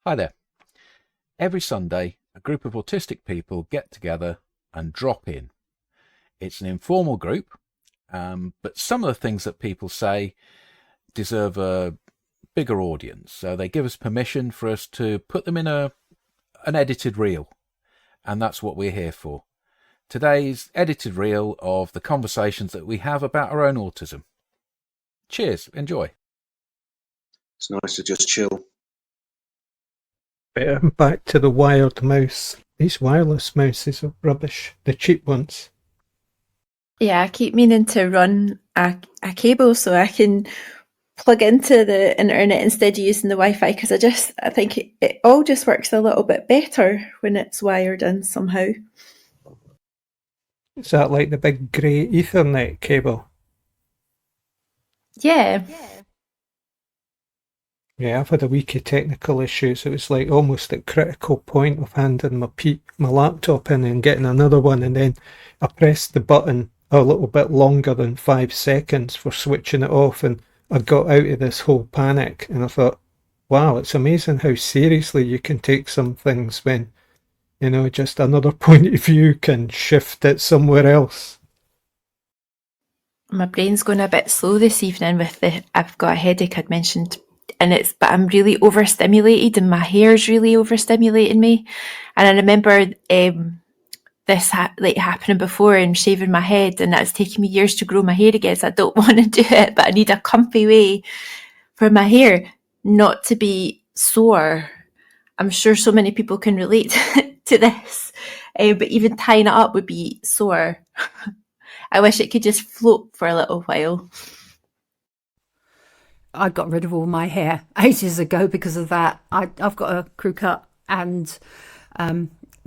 Hi there. Every Sunday, a group of autistic people get together and drop in. It's an informal group, but some of the things that people say deserve a bigger audience. So they give us permission for us to put them in an edited reel, and that's what we're here for. Today's edited reel of the conversations that we have about our own autism. Cheers, enjoy. It's nice to just chill. Back to the wired mouse. These wireless mouses are rubbish. The cheap ones. Yeah, I keep meaning to run a cable so I can plug into the internet instead of using the Wi-Fi, because I think it all just works a little bit better when it's wired in somehow. Is that like the big grey Ethernet cable? Yeah. Yeah, I've had a week of technical issues. It was like almost at critical point of handing my laptop in and getting another one, and then I pressed the button a little bit longer than 5 seconds for switching it off, and I got out of this whole panic, and I thought, wow, it's amazing how seriously you can take some things when, just another point of view can shift it somewhere else. My brain's going a bit slow this evening I've got a headache I'd mentioned, but I'm really overstimulated and my hair's really overstimulating me. And I remember this happening before and shaving my head, and that's taken me years to grow my hair again, so I don't want to do it, but I need a comfy way for my hair not to be sore. I'm sure so many people can relate to this, but even tying it up would be sore. I wish it could just float for a little while. I got rid of all my hair ages ago because of that. I've got a crew cut, and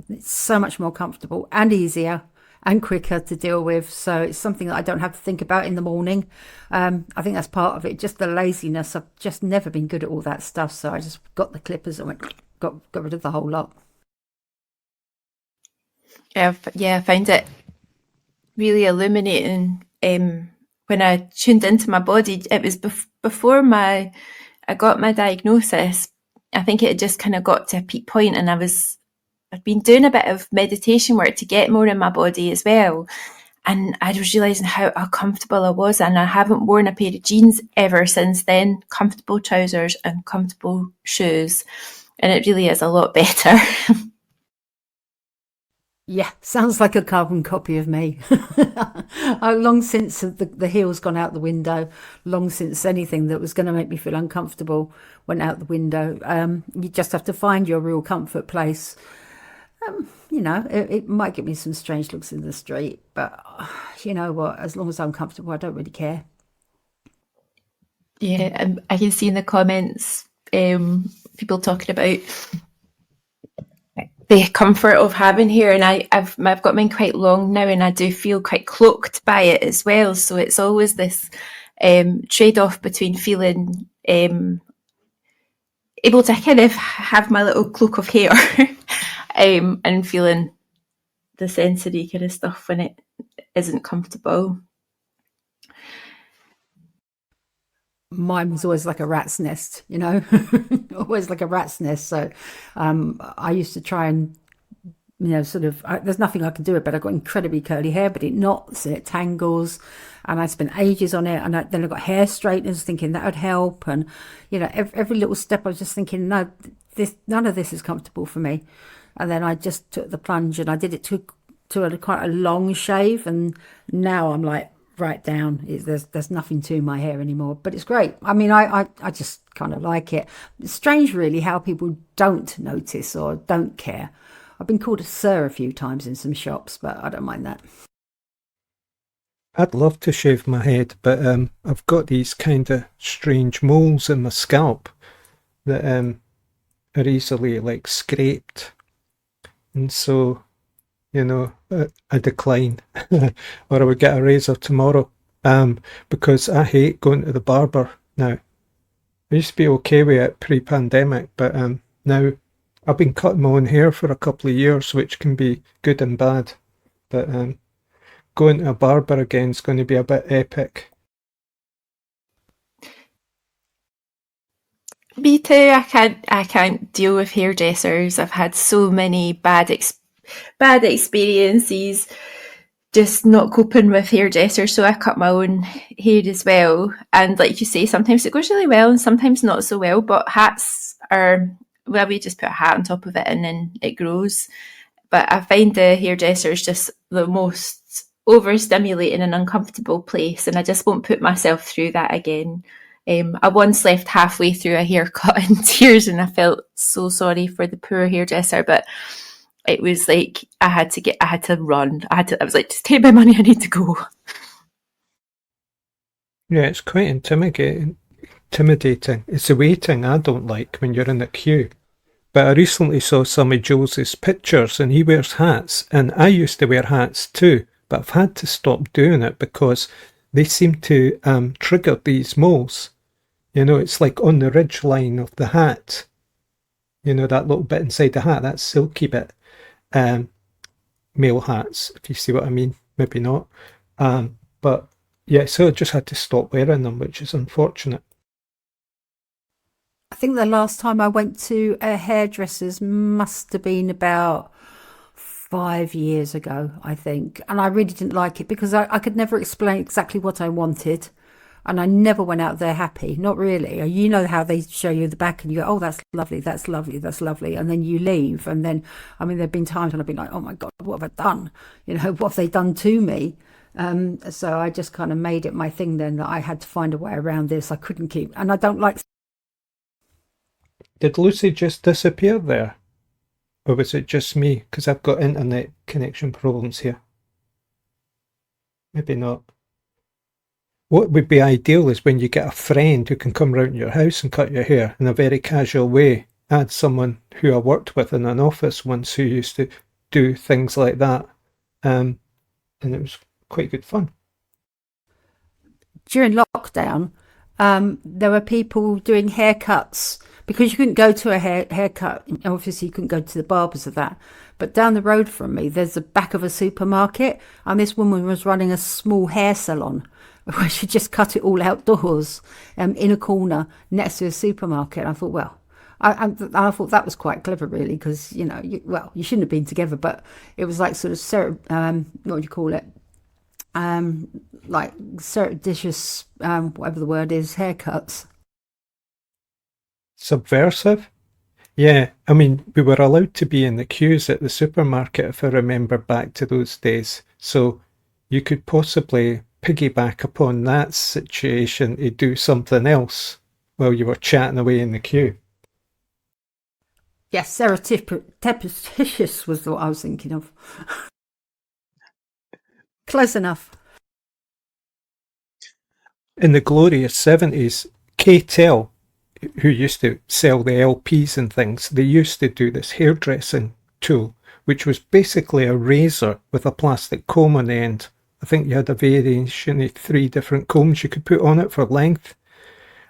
it's so much more comfortable and easier and quicker to deal with. So it's something that I don't have to think about in the morning. I think that's part of it, just the laziness. I've just never been good at all that stuff. So I just got the clippers and got rid of the whole lot. Yeah, I find it really illuminating. When I tuned into my body, it was before I got my diagnosis. I think it had just kind of got to a peak point, and I'd been doing a bit of meditation work to get more in my body as well. And I was realising how uncomfortable I was, and I haven't worn a pair of jeans ever since then. Comfortable trousers and comfortable shoes. And it really is a lot better. Yeah, sounds like a carbon copy of me. Long since the heel's gone out the window, long since anything that was going to make me feel uncomfortable went out the window. You just have to find your real comfort place. It might give me some strange looks in the street, but you know what, as long as I'm comfortable, I don't really care. Yeah, I can see in the comments people talking about the comfort of having hair, and I've got mine quite long now, and I do feel quite cloaked by it as well. So it's always this trade-off between feeling able to kind of have my little cloak of hair and feeling the sensory kind of stuff when it isn't comfortable. Mine was always like a rat's nest, always like a rat's nest. So I used to try and, there's nothing I can do about it. I've got incredibly curly hair, but it knots and it tangles, and I spent ages on it. And then I got hair straighteners thinking that would help. And, every little step I was just thinking, no, none of this is comfortable for me. And then I just took the plunge, and I did it to quite a long shave. And now I'm like, right down. There's nothing to my hair anymore, but it's great. I mean, I just kind of like it. It's strange, really, how people don't notice or don't care. I've been called a sir a few times in some shops, but I don't mind that. I'd love to shave my head, but I've got these kind of strange moles in my scalp that are easily like scraped, and so I decline, or I would get a razor tomorrow, because I hate going to the barber now. I used to be okay with it pre-pandemic, but now I've been cutting my own hair for a couple of years, which can be good and bad. But going to a barber again is going to be a bit epic. Me too. I can't deal with hairdressers. I've had so many bad experiences just not coping with hairdressers, so I cut my own hair as well. And like you say, sometimes it goes really well and sometimes not so well, but hats are, well, we just put a hat on top of it and then it grows. But I find the hairdresser is just the most overstimulating and uncomfortable place, and I just won't put myself through that again. I once left halfway through a haircut in tears, and I felt so sorry for the poor hairdresser. But it was like I had to run. I was like, just take my money. I need to go. Yeah, it's quite intimidating. It's the waiting I don't like when you're in the queue. But I recently saw some of Jules's pictures, and he wears hats, and I used to wear hats too, but I've had to stop doing it because they seem to trigger these moles. You know, it's like on the ridge line of the hat. You know, that little bit inside the hat, that silky bit. Male hats, if you see what I mean. Maybe not. But yeah, so I just had to stop wearing them, which is unfortunate. I think the last time I went to a hairdresser's must have been about 5 years ago, I think. And I really didn't like it because I could never explain exactly what I wanted. And I never went out there happy. Not really. You know how they show you the back and you go, oh, that's lovely, that's lovely, that's lovely. And then you leave. And then, I mean, there have been times when I've been like, oh my God, what have I done? You know, what have they done to me? So I just kind of made it my thing then that I had to find a way around this. I couldn't keep, and I don't like. Did Lucy just disappear there? Or was it just me? Because I've got internet connection problems here. Maybe not. What would be ideal is when you get a friend who can come round your house and cut your hair in a very casual way. I had someone who I worked with in an office once who used to do things like that. And it was quite good fun. During lockdown, there were people doing haircuts because you couldn't go to a haircut. Obviously, you couldn't go to the barbers of that. But down the road from me, there's the back of a supermarket, and this woman was running a small hair salon where she just cut it all outdoors in a corner next to a supermarket. I thought, well, I thought that was quite clever, really, because, you know, you shouldn't have been together, but it was like sort of, what would you call it? Like surreptitious, whatever the word is, haircuts. Subversive? Yeah, I mean, we were allowed to be in the queues at the supermarket, if I remember back to those days. So you could possibly piggyback upon that situation to do something else while you were chatting away in the queue. Yes, surreptitious was what I was thinking of. Close enough. In the glorious 70s, K-Tel, who used to sell the LPs and things, they used to do this hairdressing tool, which was basically a razor with a plastic comb on the end. I think you had a variation of 3 different combs you could put on it for length,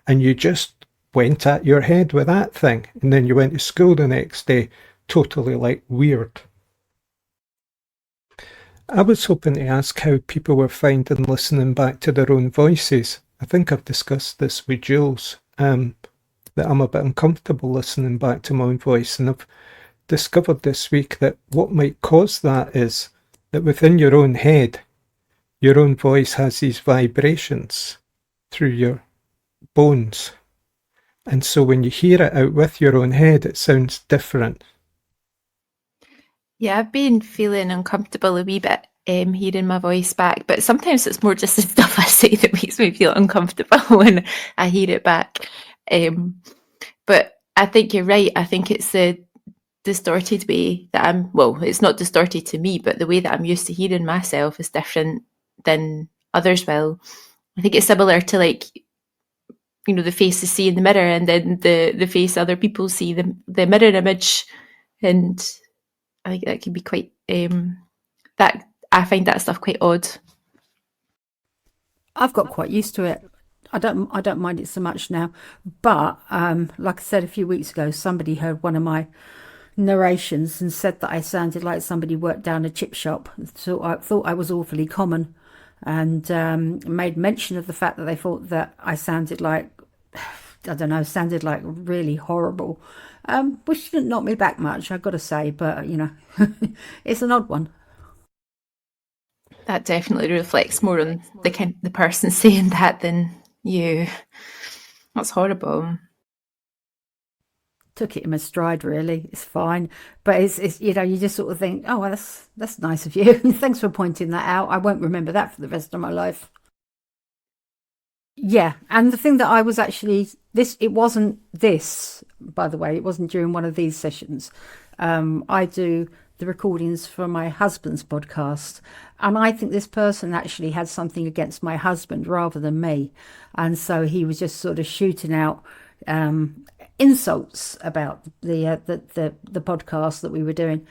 and you just went at your head with that thing, and then you went to school the next day, totally like weird. I was hoping to ask how people were finding listening back to their own voices. I think I've discussed this with Jules, that I'm a bit uncomfortable listening back to my own voice, and I've discovered this week that what might cause that is that within your own head, your own voice has these vibrations through your bones. And so when you hear it out with your own head, it sounds different. Yeah, I've been feeling uncomfortable a wee bit hearing my voice back, but sometimes it's more just the stuff I say that makes me feel uncomfortable when I hear it back. But I think you're right. I think it's the distorted way that it's not distorted to me, but the way that I'm used to hearing myself is different than others will. I think it's similar to, like, you know, the face you see in the mirror and then the face other people see, the mirror image. And I think that can be quite, that I find that stuff quite odd. I've got quite used to it. I don't mind it so much now. But like I said a few weeks ago, somebody heard one of my narrations and said that I sounded like somebody worked down a chip shop. So I thought I was awfully common, and made mention of the fact that they thought that I sounded like I don't know, sounded like really horrible, which didn't knock me back much, I've got to say, but, you know, it's an odd one. That definitely reflects more on the person saying that than you. That's horrible. Took it in my stride, really. It's fine, but it's you know, you just sort of think, oh, well, that's nice of you. Thanks for pointing that out. I won't remember that for the rest of my life. Yeah, and the thing that I was actually it wasn't this, by the way, it wasn't during one of these sessions. I do the recordings for my husband's podcast, and I think this person actually had something against my husband rather than me, and so he was just sort of shooting out insults about the podcast that we were doing.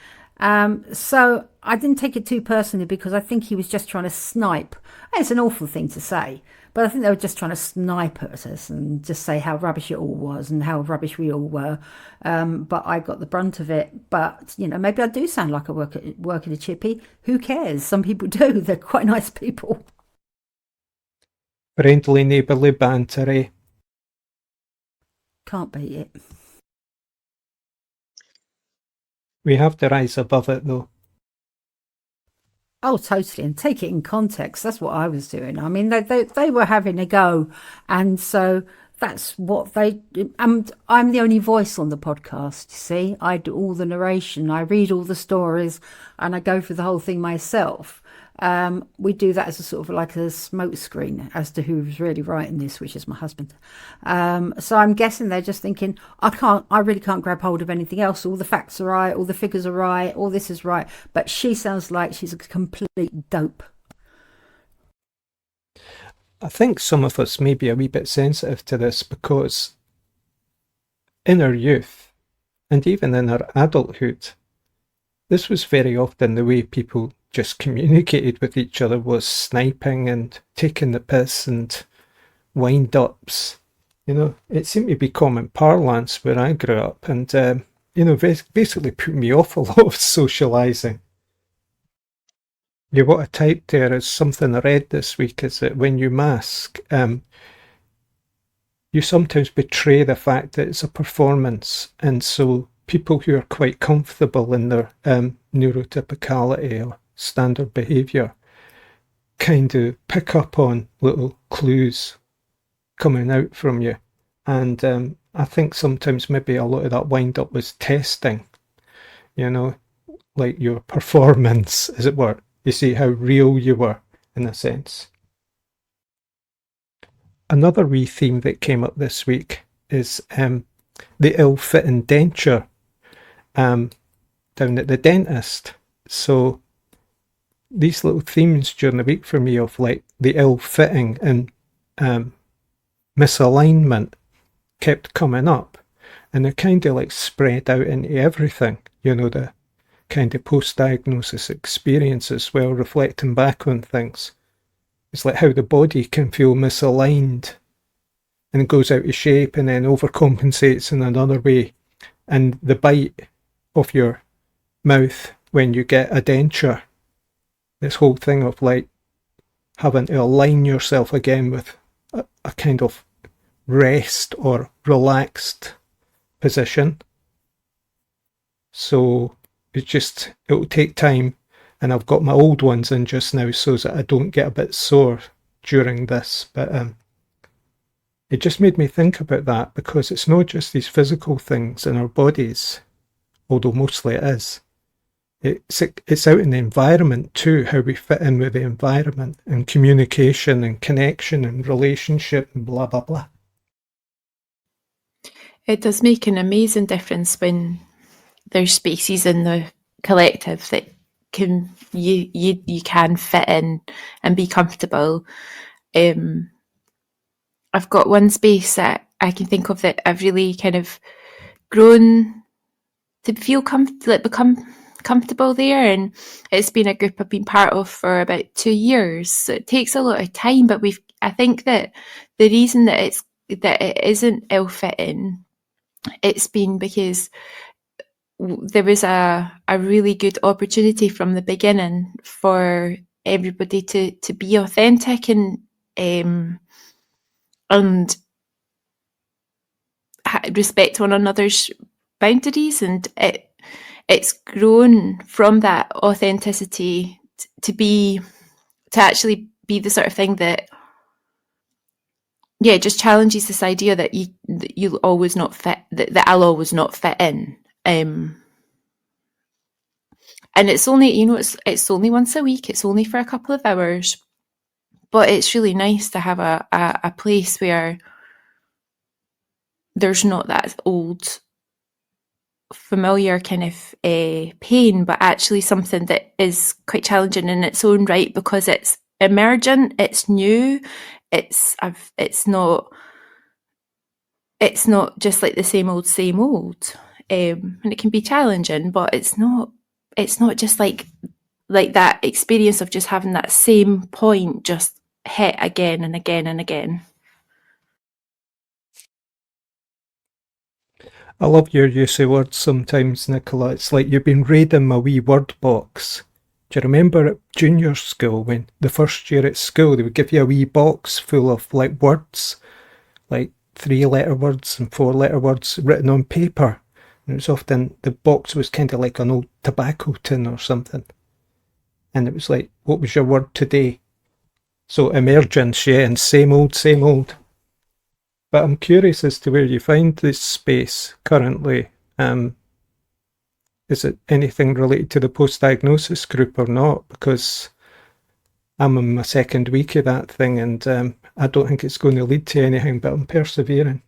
So I didn't take it too personally, because I think he was just trying to snipe. It's an awful thing to say, but I think they were just trying to snipe at us and just say how rubbish it all was and how rubbish we all were. But I got the brunt of it. But, you know, maybe I do sound like I work at a chippy. Who cares? Some people do. They're quite nice people. Friendly neighbourly banter, eh? Can't beat it. We have to rise above it, though. Oh, totally. And take it in context. That's what I was doing. I mean, they were having a go. And so that's what I'm the only voice on the podcast, you see. I do all the narration. I read all the stories and I go through the whole thing myself. We do that as a sort of like a smoke screen as to who's really writing this, which is my husband. So I'm guessing they're just thinking, I really can't grab hold of anything else. All the facts are right, all the figures are right, all this is right. But she sounds like she's a complete dope. I think some of us may be a wee bit sensitive to this, because in our youth and even in our adulthood, this was very often the way people just communicated with each other, was sniping and taking the piss and wind-ups. You know, it seemed to be common parlance where I grew up, and, you know, basically put me off a lot of socialising. Yeah, what I typed there is something I read this week, is that when you mask, you sometimes betray the fact that it's a performance, and so people who are quite comfortable in their neurotypicality or standard behaviour kind of pick up on little clues coming out from you. And I think sometimes maybe a lot of that wind up was testing, you know, like your performance, as it were. You see how real you were, in a sense. Another wee theme that came up this week is the ill-fitting denture down at the dentist. So these little themes during the week for me of like the ill-fitting and misalignment kept coming up, and they're kind of like spread out into everything, you know, the kind of post-diagnosis experience as well, reflecting back on things. It's like how the body can feel misaligned and goes out of shape and then overcompensates in another way. And the bite of your mouth when you get a denture, this whole thing of like having to align yourself again with a kind of rest or relaxed position. So it'll take time, and I've got my old ones in just now so that I don't get a bit sore during this. But it just made me think about that, because it's not just these physical things in our bodies, although mostly it is. It's out in the environment too, how we fit in with the environment, and communication and connection and relationship and blah, blah, blah. It does make an amazing difference when there's spaces in the collective that you can fit in and be comfortable. I've got one space that I can think of that I've really kind of grown to feel become comfortable there, and it's been a group I've been part of for about 2 years. So it takes a lot of time, but I think that the reason that it isn't ill-fitting, it's been because there was a really good opportunity from the beginning for everybody to be authentic, and respect one another's boundaries, and it's grown from that authenticity to actually be the sort of thing that just challenges this idea that you'll always not fit, that I'll always not fit in. And it's only, it's only once a week, it's only for a couple of hours, but it's really nice to have a place where there's not that old familiar kind of pain, but actually something that is quite challenging in its own right, because it's emergent, it's new, it's not just like the same old, and it can be challenging, but it's not just like that experience of just having that same point just hit again and again and again. I love your use of words sometimes, Nicola. It's like you've been raiding my wee word box. Do you remember at junior school, when the first year at school, they would give you a wee box full of like words, like 3-letter words and 4-letter words written on paper. And it was often, the box was kind of like an old tobacco tin or something. And it was like, what was your word today? So emergence, yeah, and same old. But I'm curious as to where you find this space currently. Is it anything related to the post-diagnosis group or not? Because I'm in my second week of that thing, and I don't think it's going to lead to anything, but I'm persevering.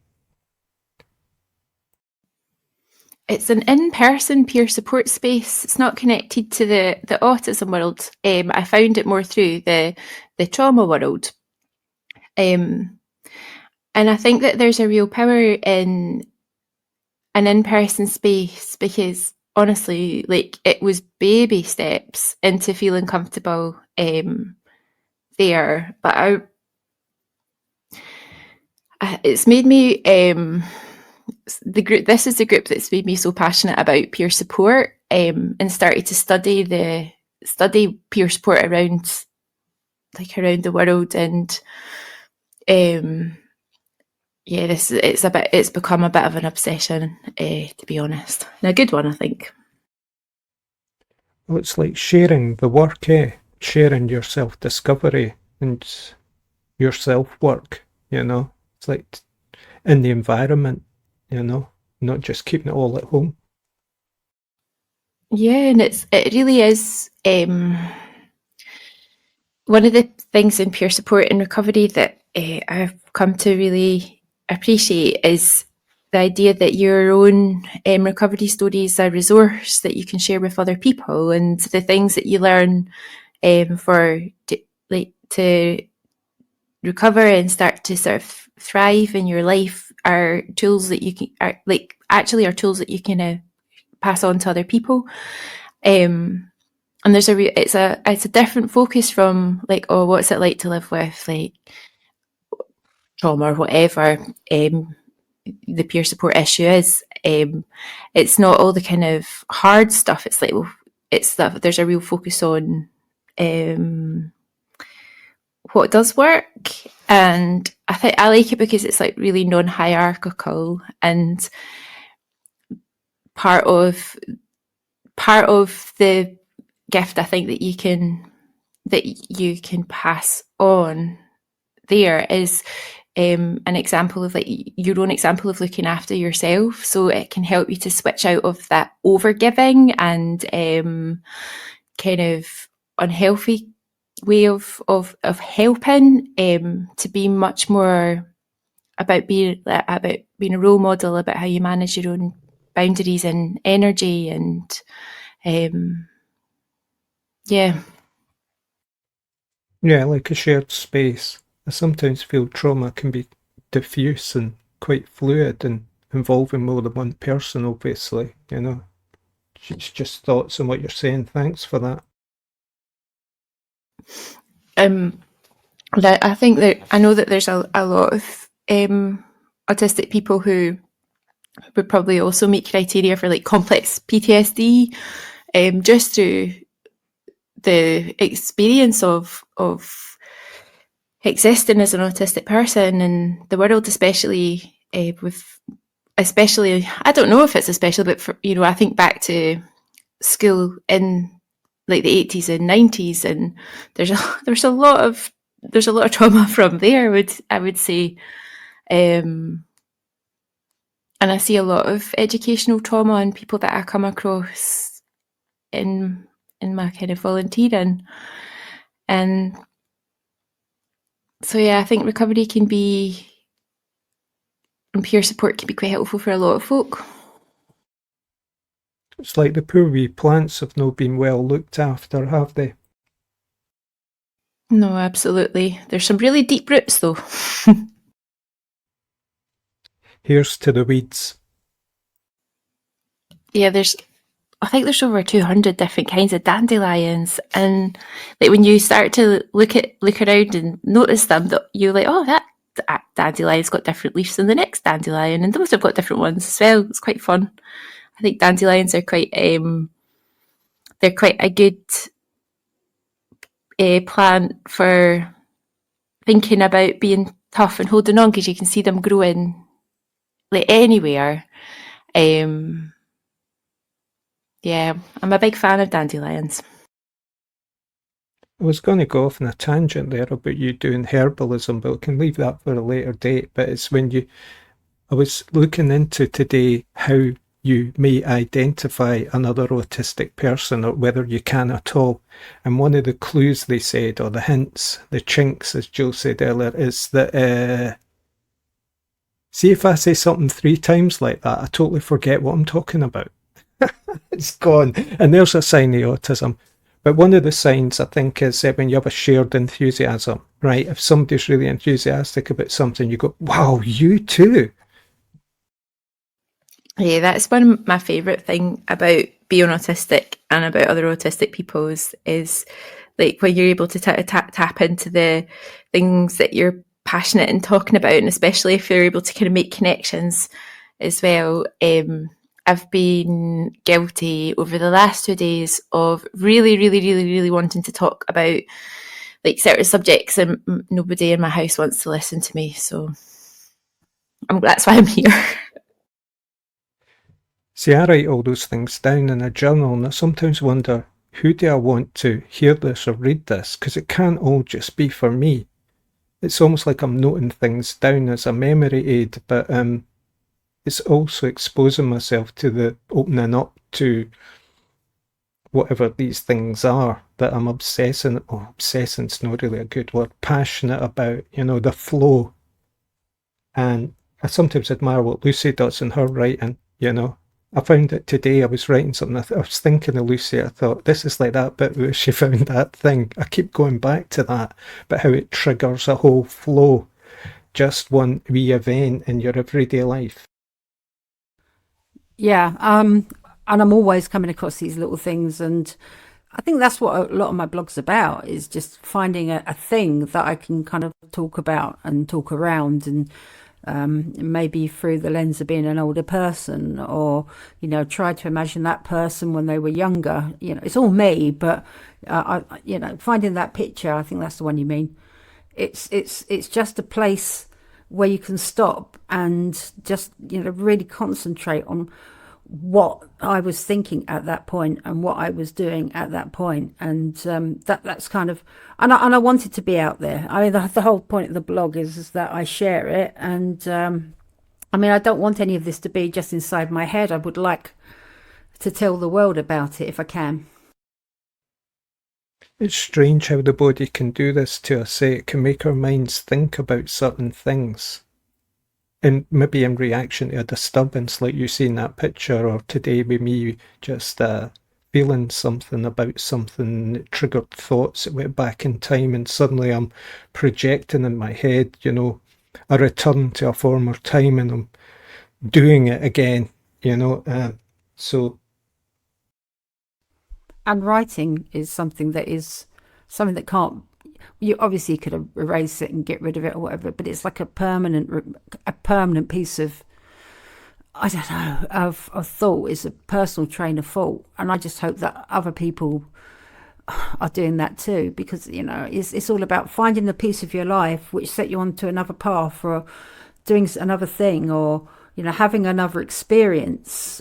It's an in-person peer support space. It's not connected to the autism world. I found it more through the trauma world. And I think that there's a real power in an in-person space, because honestly, like, it was baby steps into feeling comfortable there. But it's made me this is the group that's made me so passionate about peer support, and started to study peer support around the world. And it's become a bit of an obsession, to be honest, and a good one, I think. Well, it's like sharing the work, sharing your self-discovery and your self-work, It's like in the environment, not just keeping it all at home. Yeah, and it really is one of the things in peer support and recovery that I've come to really appreciate is the idea that your own recovery story is a resource that you can share with other people, and the things that you learn to recover and start to sort of thrive in your life are tools that you can tools that you can pass on to other people. And there's it's a different focus from like, oh, what's it like to live with like trauma or whatever the peer support issue is. It's not all the kind of hard stuff. It's like, well, it's that there's a real focus on what does work, and I think I like it because it's like really non-hierarchical, and part of the gift I think that you can pass on there is an example of like your own example of looking after yourself, so it can help you to switch out of that overgiving and kind of unhealthy way of helping, to be much more about being a role model, about how you manage your own boundaries and energy, and yeah, like a shared space. I sometimes feel trauma can be diffuse and quite fluid and involving more than one person, obviously, It's just thoughts on what you're saying. Thanks for that. I think that I know that there's a lot of autistic people who would probably also meet criteria for like complex PTSD, just through the experience of existing as an autistic person in the world, especially with especially, I don't know if it's especially, but for, you know, I think back to school in like the 80s and 90s, and there's a lot of trauma from there, I would say. And I see a lot of educational trauma in people that I come across in my kind of volunteering. And so, yeah, I think recovery can be, and peer support can be quite helpful for a lot of folk. It's like the poor wee plants have not been well looked after, have they? No, absolutely. There's some really deep roots, though. Here's to the weeds. Yeah, I think there's over 200 different kinds of dandelions, and like when you start to look around and notice them, you're like, oh, that dandelion's got different leaves than the next dandelion, and those have got different ones as well. It's quite fun. I think dandelions are quite they're quite a good plant for thinking about being tough and holding on, because you can see them growing like anywhere. Yeah, I'm a big fan of dandelions. I was going to go off on a tangent there about you doing herbalism, but we can leave that for a later date. But it's I was looking into today how you may identify another autistic person, or whether you can at all. And one of the clues they said, or the hints, the chinks, as Jules said earlier, is that see if I say something 3 times like that, I totally forget what I'm talking about. It's gone. And there's a sign of autism. But one of the signs, I think, is when you have a shared enthusiasm, right? If somebody's really enthusiastic about something, you go, wow, you too. Yeah, that's one of my favourite thing about being autistic and about other autistic people is like when you're able to tap into the things that you're passionate in talking about, and especially if you're able to kind of make connections as well. I've been guilty over the last 2 days of really, really, really, really wanting to talk about like certain subjects, and nobody in my house wants to listen to me. So that's why I'm here. See, I write all those things down in a journal, and I sometimes wonder, who do I want to hear this or read this? Because it can't all just be for me. It's almost like I'm noting things down as a memory aid, but it's also exposing myself to the opening up to whatever these things are that I'm obsessing's not really a good word, passionate about, the flow. And I sometimes admire what Lucy does in her writing, I found it today. I was writing something. I was thinking of Lucy. I thought, this is like that bit where she found that thing. I keep going back to that, but how it triggers a whole flow, just one wee event in your everyday life. Yeah, and I'm always coming across these little things, and I think that's what a lot of my blog's about, is just finding a thing that I can kind of talk about and talk around, and maybe through the lens of being an older person, or try to imagine that person when they were younger. It's all me, but finding that picture, I think that's the one you mean. It's just a place where you can stop and just really concentrate on what I was thinking at that point and what I was doing at that point, and that's kind of, and I wanted to be out there. I mean, the whole point of the blog is that I share it, and I don't want any of this to be just inside my head. I would like to tell the world about it if I can. It's strange how the body can do this to us. It can make our minds think about certain things, and maybe in reaction to a disturbance, like you see in that picture, or today with me just feeling something about something that triggered thoughts that went back in time, and suddenly I'm projecting in my head, a return to a former time, and I'm doing it again, so. And writing is something that can't, you obviously could erase it and get rid of it or whatever, but it's like a permanent piece of, I don't know, of thought. It's a personal train of thought, and I just hope that other people are doing that too, because it's all about finding the piece of your life which set you onto another path, or doing another thing, or having another experience.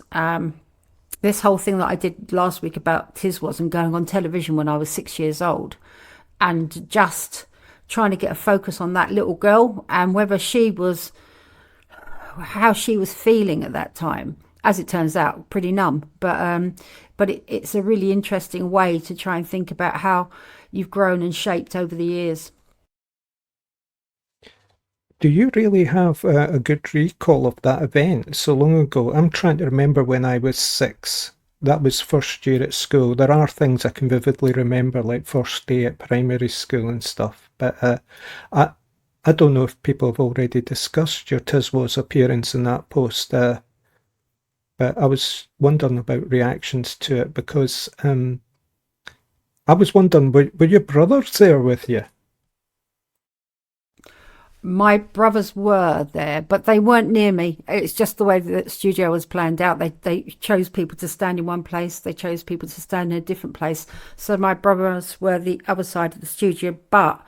This whole thing that I did last week about TISWAS and going on television when I was 6 years old, and just trying to get a focus on that little girl and how she was feeling at that time. As it turns out, pretty numb. But it's a really interesting way to try and think about how you've grown and shaped over the years. Do you really have a good recall of that event so long ago? I'm trying to remember when I was 6. That was first year at school. There are things I can vividly remember, like first day at primary school and stuff. But I don't know if people have already discussed your TISWAS appearance in that post. But I was wondering about reactions to it because I was wondering, were your brothers there with you? My brothers were there, but they weren't near me. It's just the way that the studio was planned out. They chose people to stand in one place. They chose people to stand in a different place. So my brothers were the other side of the studio. But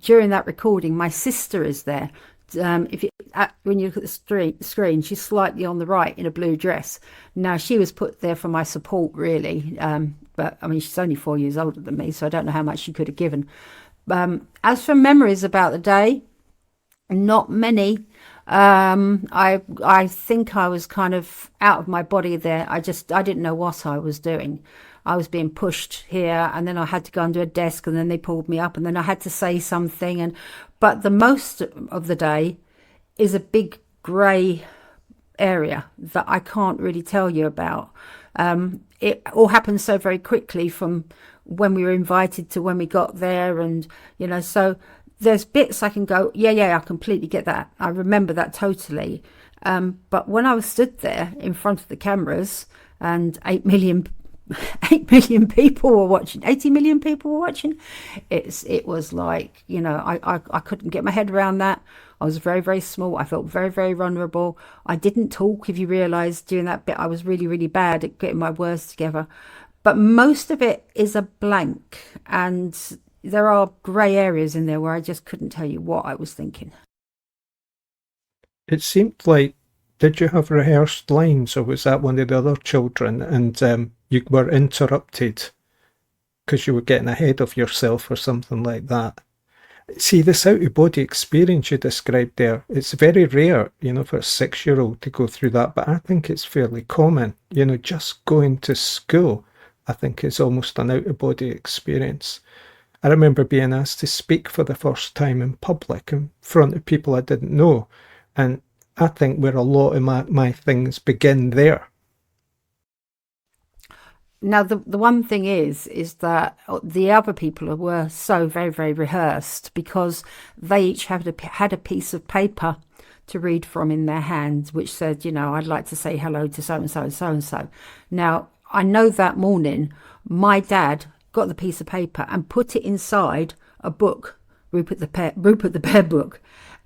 during that recording, my sister is there. When you look at the screen, she's slightly on the right in a blue dress. Now, she was put there for my support, really. But, I mean, she's only 4 years older than me, so I don't know how much she could have given. As for memories about the day, not many. I think I was kind of out of my body there. I didn't know what I was doing. I was being pushed here, and then I had to go under a desk, and then they pulled me up, and then I had to say something. But the most of the day is a big grey area that I can't really tell you about. It all happened so very quickly from when we were invited to when we got there, and so there's bits I can go, I completely get that. I remember that totally. But when I was stood there in front of the cameras and 8 million people were watching, 80 million people were watching, it was like, I couldn't get my head around that. I was very, very small. I felt very, very vulnerable. I didn't talk. If you realise, during that bit, I was really, really bad at getting my words together. But most of it is a blank, and there are grey areas in there where I just couldn't tell you what I was thinking. It seemed like, did you have rehearsed lines, or was that one of the other children, and you were interrupted because you were getting ahead of yourself or something like that? See, this out-of-body experience you described there, it's very rare, for a 6-year-old to go through that, but I think it's fairly common. Just going to school, I think, is almost an out-of-body experience. I remember being asked to speak for the first time in public in front of people I didn't know, and I think where a lot of my things begin there. Now, the one thing is that the other people were so very, very rehearsed because they each had a piece of paper to read from in their hands, which said, I'd like to say hello to so-and-so and so-and-so. Now, I know that morning, my dad got the piece of paper and put it inside a book, Rupert the Bear book,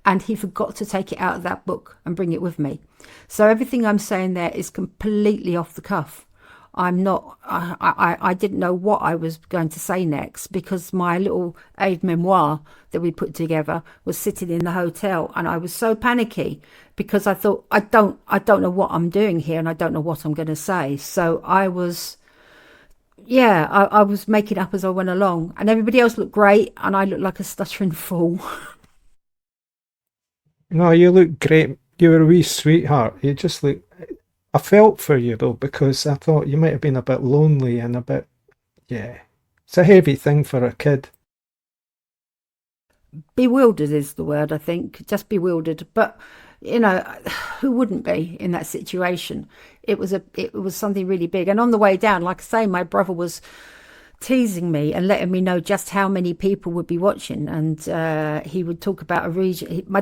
and he forgot to take it out of that book and bring it with me. So everything I'm saying there is completely off the cuff. I didn't know what I was going to say next because my little aid memoir that we put together was sitting in the hotel, and I was so panicky because I thought, I don't know what I'm doing here, and I don't know what I'm going to say. So I was making up as I went along, and everybody else looked great, and I looked like a stuttering fool. No, you look great. You were a wee sweetheart. You just look... I felt for you, though, because I thought you might have been a bit lonely and a bit... Yeah. It's a heavy thing for a kid. Bewildered is the word, I think. Just bewildered. But, who wouldn't be in that situation? It was something really big. And on the way down, like I say, my brother was teasing me and letting me know just how many people would be watching, and he would talk about a region. My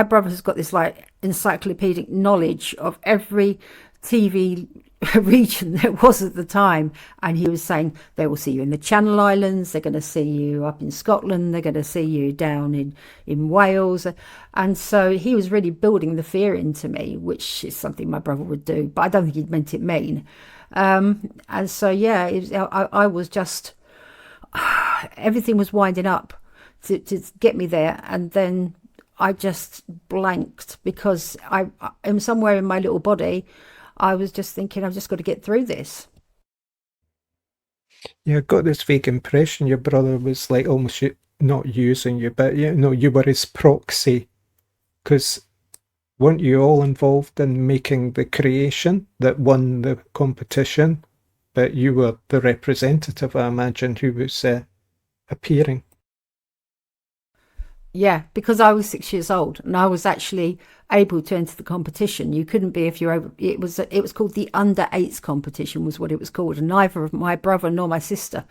brother has got this like encyclopedic knowledge of every TV region there was at the time, and he was saying they will see you in the Channel Islands, they're going to see you up in Scotland, they're going to see you down in Wales, and so he was really building the fear into me, which is something my brother would do, but I don't think he meant it mean. And so, I was just, everything was winding up to get me there. And then I just blanked because I am somewhere in my little body. I was just thinking, I've just got to get through this. Yeah, I got this vague impression your brother was like almost not using you, but you were his proxy. Because weren't you all involved in making the creation that won the competition? But you were the representative, I imagine, who was appearing. Yeah, because I was 6 years old and I was actually able to enter the competition. You couldn't be if you're over. It was called the under-8s competition, was what it was called, and neither of my brother nor my sister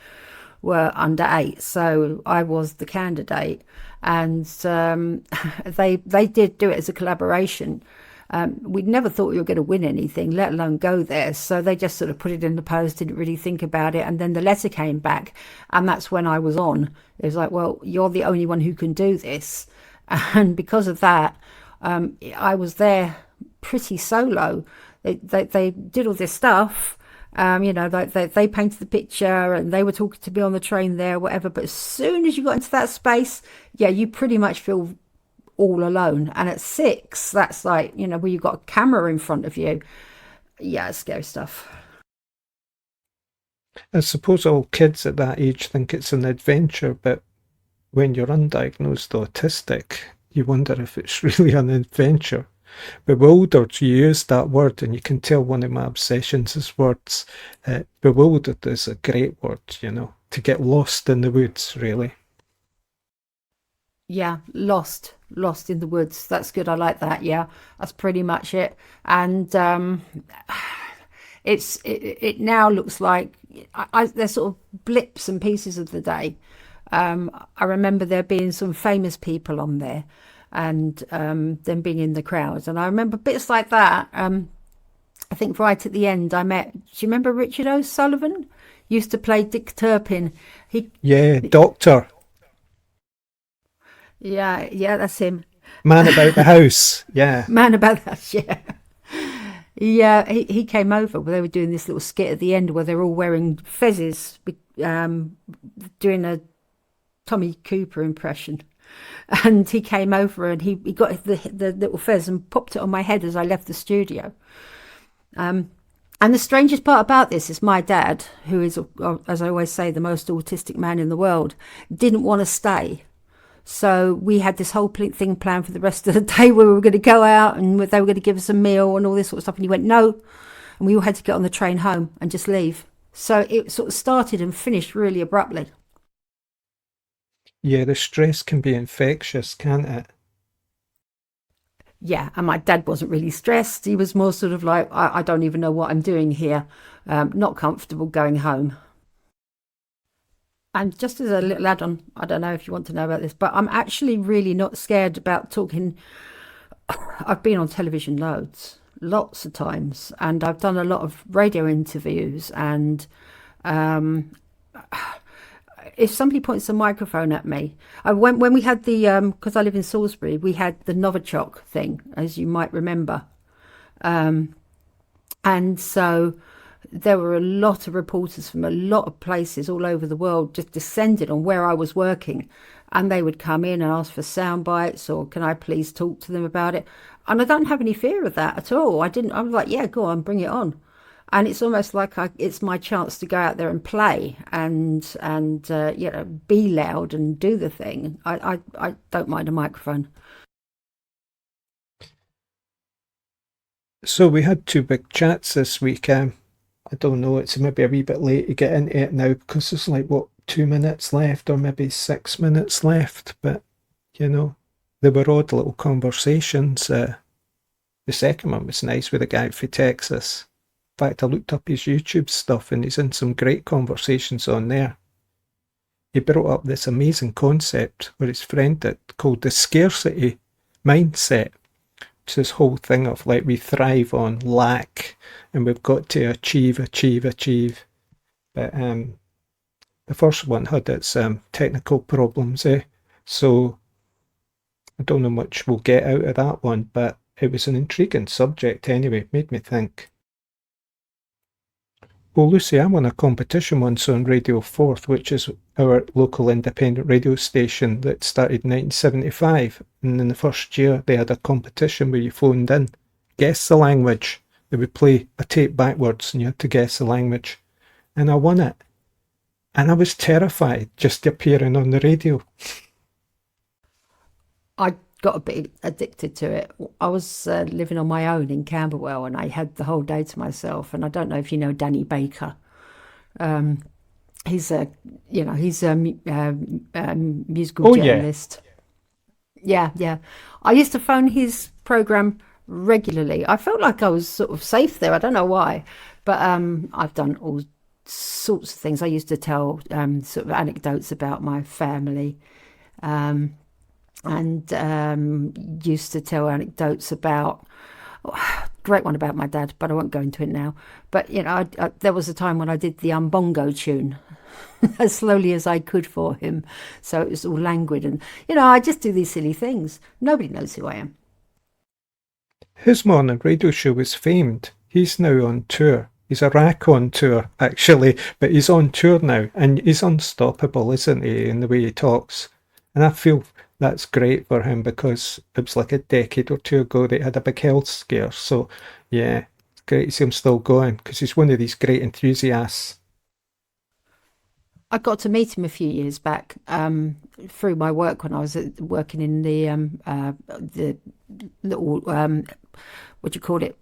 were under 8, so I was the candidate, and they did do it as a collaboration. We never thought we were going to win anything, let alone go there. So they just sort of put it in the post, didn't really think about it. And then the letter came back, and that's when I was on. It was like, well, you're the only one who can do this. And because of that, I was there pretty solo. They did all this stuff. They painted the picture and they were talking to me on the train there, whatever. But as soon as you got into that space, yeah, you pretty much feel all alone. And at 6, that's like, where you've got a camera in front of you. Yeah, it's scary stuff. I suppose all kids at that age think it's an adventure, but when you're undiagnosed autistic, you wonder if it's really an adventure. Bewildered, you use that word, and you can tell one of my obsessions is words. Bewildered is a great word, to get lost in the woods, really. Yeah, lost in the woods. That's good. I like that. Yeah, that's pretty much it. And it now looks like there's sort of blips and pieces of the day. I remember there being some famous people on there, and them being in the crowds. And I remember bits like that. I think right at the end I met, do you remember Richard O'Sullivan? Used to play Dick Turpin. Doctor. Yeah, that's him. Man about the house, yeah. Man about the house, yeah. Yeah, he came over. They were doing this little skit at the end where they're all wearing fezzes, doing a Tommy Cooper impression. And he came over and he got the little fez and popped it on my head as I left the studio. And the strangest part about this is my dad, who is, as I always say, the most autistic man in the world, didn't want to stay. So we had this whole thing planned for the rest of the day where we were going to go out and they were going to give us a meal and all this sort of stuff. And he went, no. And we all had to get on the train home and just leave. So it sort of started and finished really abruptly. Yeah, the stress can be infectious, can't it? Yeah, and my dad wasn't really stressed. He was more sort of like, I don't even know what I'm doing here. Not comfortable going home. And just as a little add-on, I don't know if you want to know about this, but I'm actually really not scared about talking. I've been on television lots of times, and I've done a lot of radio interviews. And if somebody points a microphone at me, when we had the, because I live in Salisbury, we had the Novichok thing, as you might remember. And so there were a lot of reporters from a lot of places all over the world just descended on where I was working, and they would come in and ask for sound bites or can I please talk to them about it. And I don't have any fear of that at all. I was like, yeah, go on, bring it on. And it's almost like it's my chance to go out there and play and be loud and do the thing. I don't mind a microphone. So we had 2 big chats this week. I don't know, it's maybe a wee bit late to get into it now because there's like, 2 minutes left or maybe 6 minutes left. But, they were odd little conversations. The second one was nice with a guy from Texas. In fact, I looked up his YouTube stuff and he's in some great conversations on there. He brought up this amazing concept where his friend did called the scarcity mindset. It's this whole thing of like we thrive on lack and we've got to achieve. But the first one had its technical problems, so I don't know much we'll get out of that one, but it was an intriguing subject anyway, made me think. Well, Lucy, I won a competition once on Radio 4th, which is our local independent radio station that started in 1975. And in the first year, they had a competition where you phoned in, guess the language. They would play a tape backwards and you had to guess the language. And I won it. And I was terrified just appearing on the radio. I got a bit addicted to it. I was living on my own in Camberwell, and I had the whole day to myself. And I don't know if you know Danny Baker. He's a musical journalist. Yeah. I used to phone his program regularly. I felt like I was sort of safe there. I don't know why, but I've done all sorts of things. I used to tell sort of anecdotes about my family. And used to tell anecdotes about, great one about my dad, but I won't go into it now. But, you know, there was a time when I did the Umbongo tune as slowly as I could for him. So it was all languid. And, you know, I just do these silly things. Nobody knows who I am. His morning radio show was famed. He's now on tour. He's a rack on tour, actually, but he's on tour now. And he's unstoppable, isn't he, in the way he talks. And I feel that's great for him because it was like a decade or two ago that he had a big health scare. So, yeah, it's great to see him still going because he's one of these great enthusiasts. I got to meet him a few years back through my work when I was working in the little, what do you call it?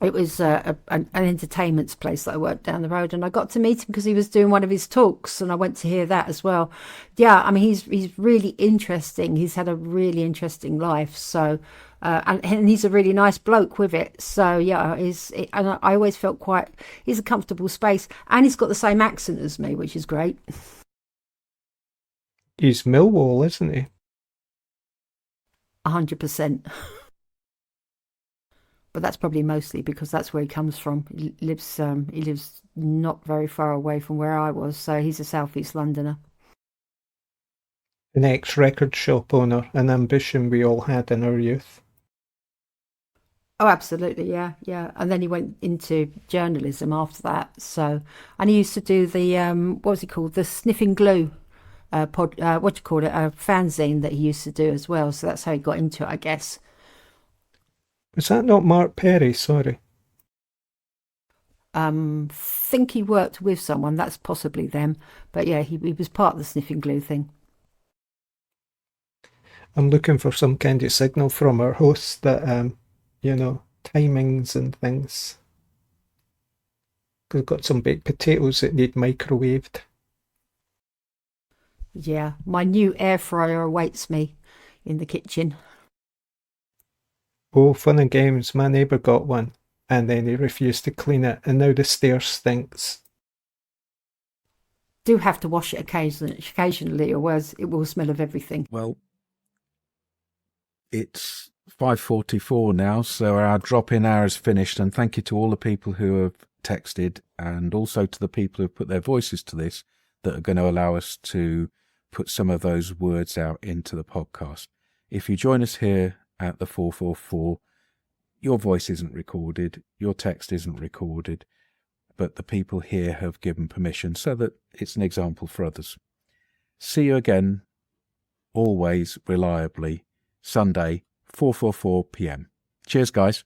It was an entertainment place that I worked down the road, and I got to meet him because he was doing one of his talks, and I went to hear that as well. Yeah, I mean, he's really interesting. He's had a really interesting life, so and he's a really nice bloke with it. So yeah, and I always felt he's a comfortable space, and he's got the same accent as me, which is great. He's Millwall, isn't he? 100%. But that's probably mostly because that's where he comes from. He lives not very far away from where I was, so he's a South East Londoner. An ex-record shop owner, an ambition we all had in our youth. Oh, absolutely, yeah. And then he went into journalism after that. So, and he used to do the what was he called? The Sniffing Glue fanzine that he used to do as well. So that's how he got into it, I guess. Was that not Mark Perry? Sorry. Think he worked with someone. That's possibly them. But yeah, he was part of the Sniffing Glue thing. I'm looking for some kind of signal from our hosts that, timings and things. We've got some baked potatoes that need microwaved. Yeah, my new air fryer awaits me in the kitchen. Oh, fun and games. My neighbour got one, and then he refused to clean it, and now the stair stinks. Do have to wash it occasionally, or else it will smell of everything. Well, it's 5:44 now, so our drop-in hour is finished, and thank you to all the people who have texted, and also to the people who have put their voices to this that are going to allow us to put some of those words out into the podcast. If you join us here at the 444, your voice isn't recorded, your text isn't recorded, but the people here have given permission so that it's an example for others. See you again, always reliably, Sunday, 4:44 p.m. Cheers, guys.